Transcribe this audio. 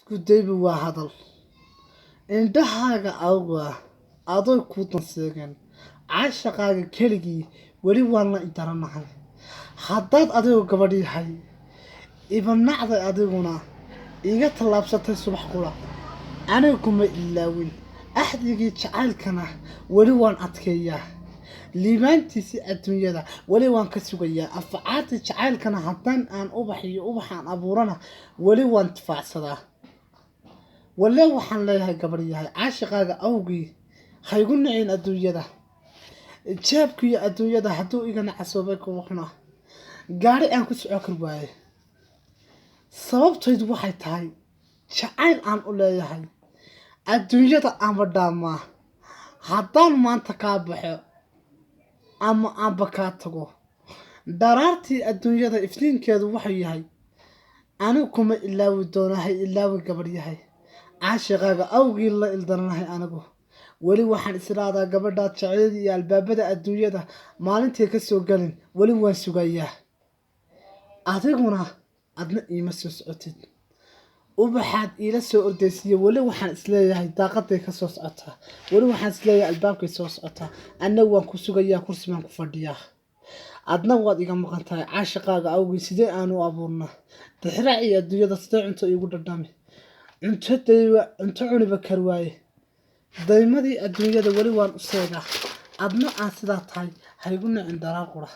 gudayba waa hadal indhahaaga awga adoy ku danseegan caashaqaaga keligii weli waan la idaranahay haddaad adigoo gabadh yahay ibanacday adiguna iga tallaabsatay subax qura aniga kuma ilaawin axdigii jacaylkana weli waan adkeeyaa liibaantiisii adduunyada weli waan ka sugayaa afcaadii jacaylkana haddaan aan ubaxaan abuurana weli waan tifaacsadaa walla waxaan leeyahay gabadh yahay caashaqaaga awgii haygu nicin adduunyada jeebkiiyo adduunyada hadduu iga nacasoobay kuwa xuna gaari aan ku soco kar waaye sababtaydu waxay tahay jacayl aan u leeyahay adduunyada ama dhaamaa haddaan maanta kaa baxo ama aanba kaa tago daraartii adduunyada iftiinkeedu wuxuu yahay anigu kuma ilaawi doonahay ilaawi gabadh yahay caashaqaaga awgii la ildaranahay anigu weli waxaan israadaa gabadhaad jeceydii iyo albaabada adduunyada maalintii ka soo galin weli waan sugayaa adiguna adna iima soo socotid ubaxaad iila soo ordaysiiyo weli waxaan isleeyahay daaqaday ka soo socotaa weli waxaan isleeyahay albaabkay soo socotaa anna waan ku sugayaa kursi baan ku fadhiyaa adna waad iga maqan tahay caashaqaaga awgii sidee aanu abuurnaa dixraaci adduunyada sidee cunto iigu dhadhami cunto cuniba kar waaye daymadii adduunyada weli waan u seegaa adna aan sidaa tahay haygu nicin daraar qura